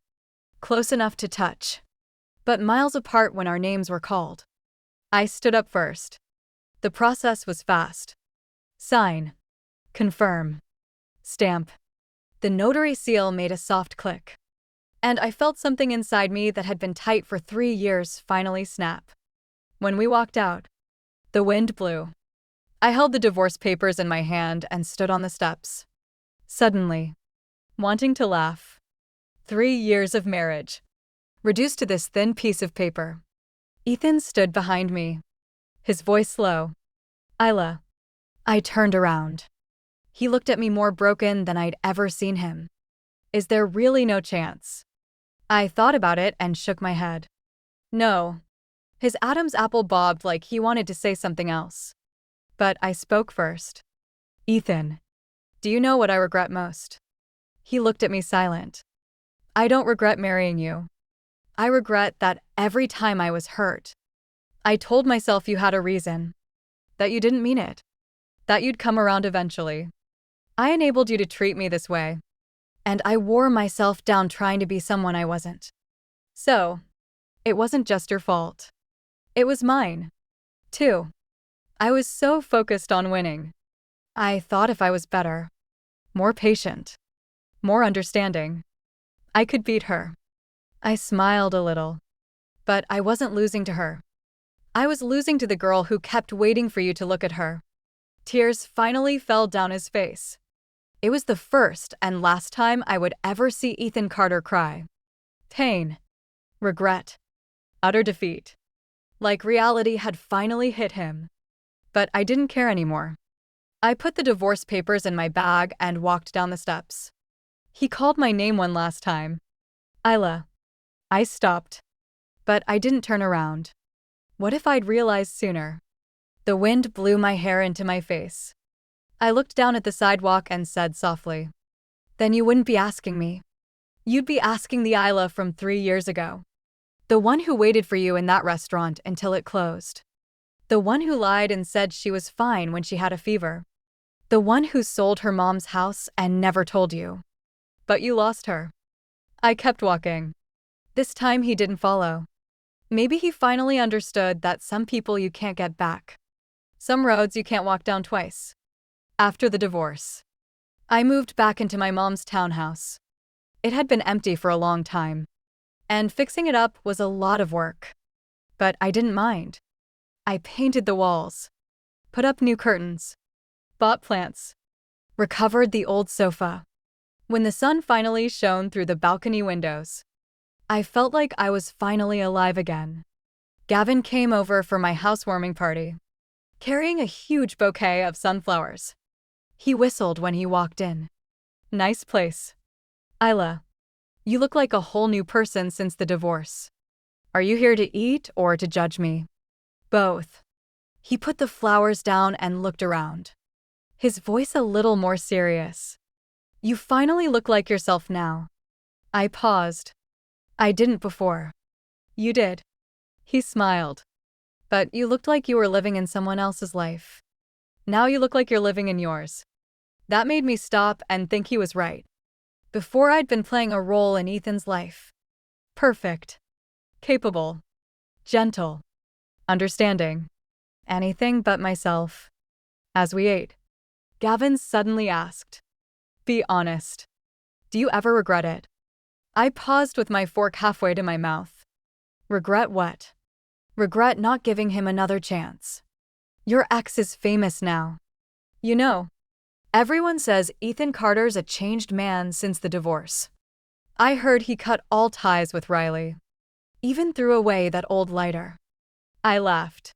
Speaker 1: Close enough to touch, but miles apart when our names were called. I stood up first. The process was fast. Sign. Confirm. Stamp. The notary seal made a soft click. And I felt something inside me that had been tight for 3 years finally snap. When we walked out, the wind blew. I held the divorce papers in my hand and stood on the steps. Suddenly, wanting to laugh. 3 years of marriage, reduced to this thin piece of paper. Ethan stood behind me, his voice low. Isla. I turned around. He looked at me more broken than I'd ever seen him. Is there really no chance? I thought about it and shook my head. No. His Adam's apple bobbed like he wanted to say something else. But I spoke first. Ethan, do you know what I regret most? He looked at me silent. I don't regret marrying you. I regret that every time I was hurt, I told myself you had a reason, that you didn't mean it, that you'd come around eventually. I enabled you to treat me this way, and I wore myself down trying to be someone I wasn't. So, It wasn't just your fault. It was mine, too. I was so focused on winning. I thought if I was better, more patient, more understanding, I could beat her. I smiled a little. But I wasn't losing to her. I was losing to the girl who kept waiting for you to look at her. Tears finally fell down his face. It was the first and last time I would ever see Ethan Carter cry. Pain, regret, utter defeat. Like reality had finally hit him. But I didn't care anymore. I put the divorce papers in my bag and walked down the steps. He called my name one last time. Isla. I stopped. But I didn't turn around. What if I'd realized sooner? The wind blew my hair into my face. I looked down at the sidewalk and said softly, "Then you wouldn't be asking me. You'd be asking the Isla from 3 years ago. The one who waited for you in that restaurant until it closed. The one who lied and said she was fine when she had a fever. The one who sold her mom's house and never told you. But you lost her." I kept walking. This time he didn't follow. Maybe he finally understood that some people you can't get back. Some roads you can't walk down twice. After the divorce, I moved back into my mom's townhouse. It had been empty for a long time, and fixing it up was a lot of work. But I didn't mind. I painted the walls, put up new curtains, bought plants, recovered the old sofa. When the sun finally shone through the balcony windows, I felt like I was finally alive again. Gavin came over for my housewarming party, carrying a huge bouquet of sunflowers. He whistled when he walked in. "Nice place. Isla, you look like a whole new person since the divorce. Are you here to eat or to judge me?" "Both." He put the flowers down and looked around, his voice a little more serious. "You finally look like yourself now." I paused. "I didn't before." "You did." He smiled. "But you looked like you were living in someone else's life. Now you look like you're living in yours." That made me stop and think he was right. Before I'd been playing a role in Ethan's life. Perfect. Capable. Gentle. Understanding. Anything but myself. As we ate, Gavin suddenly asked, "Be honest. Do you ever regret it?" I paused with my fork halfway to my mouth. "Regret what?" "Regret not giving him another chance. Your ex is famous now. You know, everyone says Ethan Carter's a changed man since the divorce. I heard he cut all ties with Riley. Even threw away that old lighter." I laughed.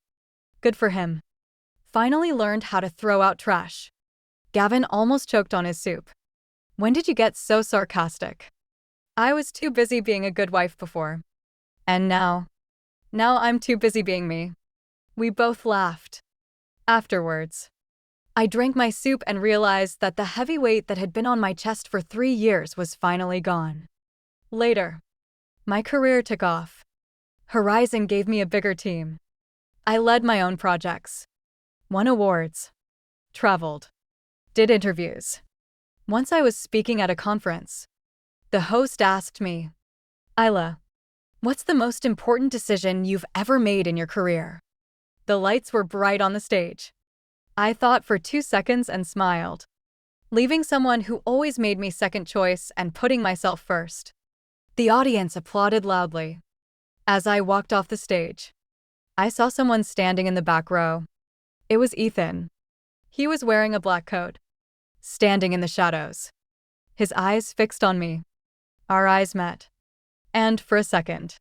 Speaker 1: Good for him. Finally learned how to throw out trash. Gavin almost choked on his soup. "When did you get so sarcastic?" "I was too busy being a good wife before. And now I'm too busy being me." We both laughed. Afterwards, I drank my soup and realized that the heavy weight that had been on my chest for 3 years was finally gone. Later, my career took off. Horizon gave me a bigger team. I led my own projects, won awards, traveled, did interviews. Once I was speaking at a conference. The host asked me, "Isla, what's the most important decision you've ever made in your career?" The lights were bright on the stage. I thought for 2 seconds and smiled. Leaving someone who always made me second choice and putting myself first. The audience applauded loudly. As I walked off the stage, I saw someone standing in the back row. It was Ethan. He was wearing a black coat, standing in the shadows, his eyes fixed on me. Our eyes met. And for a second,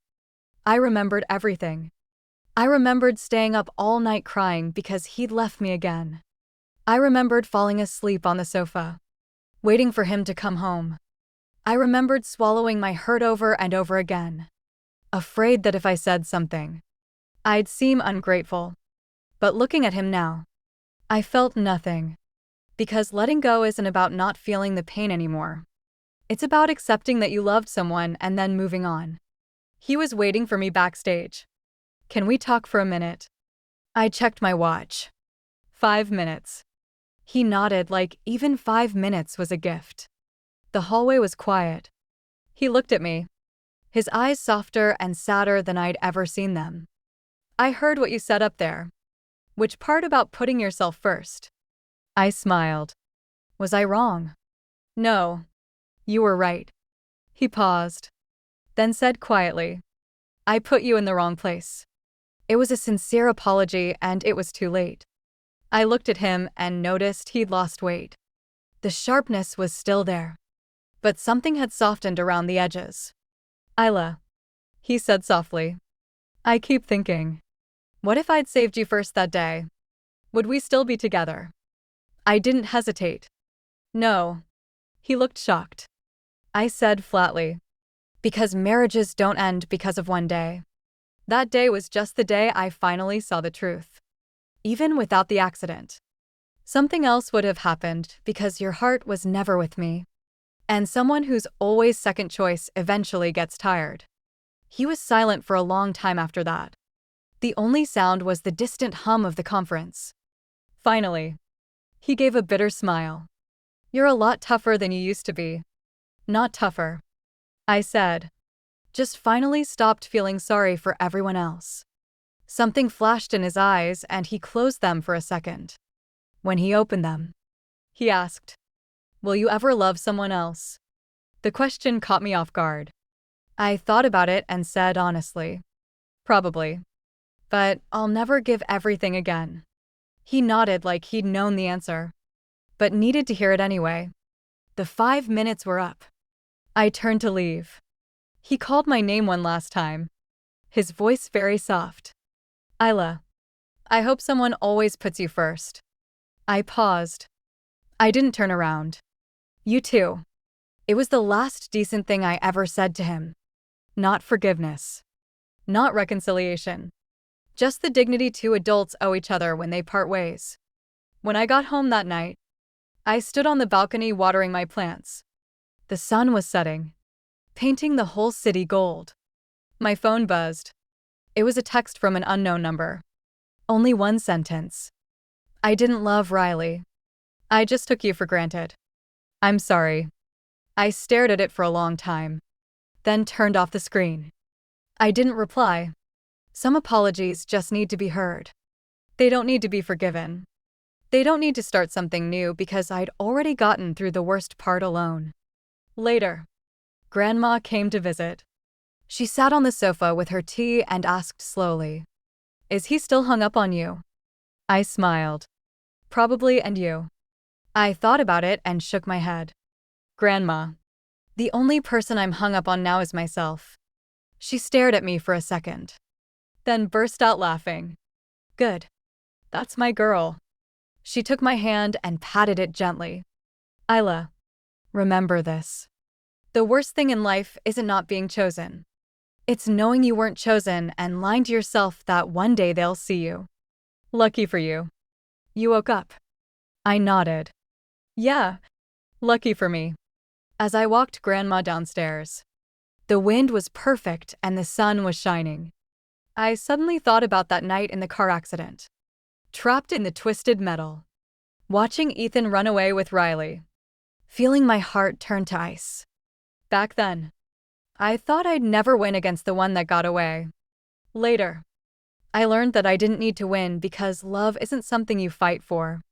Speaker 1: I remembered everything. I remembered staying up all night crying because he'd left me again. I remembered falling asleep on the sofa, waiting for him to come home. I remembered swallowing my hurt over and over again, afraid that if I said something, I'd seem ungrateful. But looking at him now, I felt nothing. Because letting go isn't about not feeling the pain anymore. It's about accepting that you loved someone and then moving on. He was waiting for me backstage. "Can we talk for a minute?" I checked my watch. 5 minutes. He nodded like even 5 minutes was a gift. The hallway was quiet. He looked at me. his eyes softer and sadder than I'd ever seen them. I heard what you said up there. Which part about putting yourself first? I smiled. Was I wrong? No. You were right. He paused, then said quietly, I put you in the wrong place. It was a sincere apology, and it was too late. I looked at him and noticed he'd lost weight. The sharpness was still there, but something had softened around the edges. Isla, he said softly, I keep thinking, what if I'd saved you first that day? Would we still be together? I didn't hesitate. No. He looked shocked. I said flatly, because marriages don't end because of one day. That day was just the day I finally saw the truth. Even without the accident, something else would have happened because your heart was never with me. And someone who's always second choice eventually gets tired. He was silent for a long time after that. The only sound was the distant hum of the conference. Finally, he gave a bitter smile. You're a lot tougher than you used to be. Not tougher, I said. Just finally stopped feeling sorry for everyone else. Something flashed in his eyes and he closed them for a second. When he opened them, he asked, will you ever love someone else? The question caught me off guard. I thought about it and said honestly, probably. But I'll never give everything again. He nodded like he'd known the answer, but needed to hear it anyway. The 5 minutes were up. I turned to leave. He called my name one last time, his voice very soft. Isla, I hope someone always puts you first. I paused. I didn't turn around. You too. It was the last decent thing I ever said to him. Not forgiveness. Not reconciliation. Just the dignity two adults owe each other when they part ways. When I got home that night, I stood on the balcony watering my plants. The sun was setting, painting the whole city gold. My phone buzzed. It was a text from an unknown number. Only one sentence. I didn't love Riley. I just took you for granted. I'm sorry. I stared at it for a long time, then turned off the screen. I didn't reply. Some apologies just need to be heard. They don't need to be forgiven. They don't need to start something new because I'd already gotten through the worst part alone. Later, Grandma came to visit. She sat on the sofa with her tea and asked slowly, is he still hung up on you? I smiled. Probably, and you? I thought about it and shook my head. Grandma, the only person I'm hung up on now is myself. She stared at me for a second, then burst out laughing. Good. That's my girl. She took my hand and patted it gently. Isla, remember this. The worst thing in life isn't not being chosen. It's knowing you weren't chosen and lying to yourself that one day they'll see you. Lucky for you. You woke up. I nodded. Yeah, lucky for me. As I walked Grandma downstairs, the wind was perfect and the sun was shining. I suddenly thought about that night in the car accident. Trapped in the twisted metal, watching Ethan run away with Riley, feeling my heart turn to ice. Back then, I thought I'd never win against the one that got away. Later, I learned that I didn't need to win because love isn't something you fight for.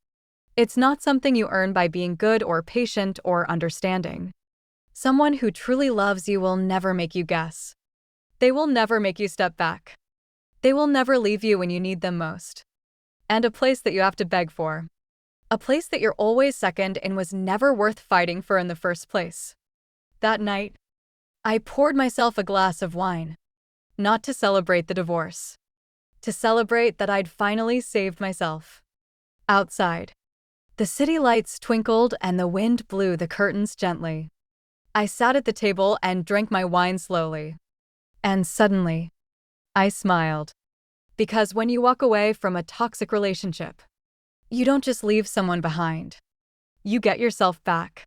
Speaker 1: It's not something you earn by being good or patient or understanding. Someone who truly loves you will never make you guess. They will never make you step back. They will never leave you when you need them most. And a place that you have to beg for. A place that you're always second and was never worth fighting for in the first place. That night, I poured myself a glass of wine. Not to celebrate the divorce. To celebrate that I'd finally saved myself. Outside, the city lights twinkled and the wind blew the curtains gently. I sat at the table and drank my wine slowly. And suddenly, I smiled. Because when you walk away from a toxic relationship, you don't just leave someone behind. You get yourself back.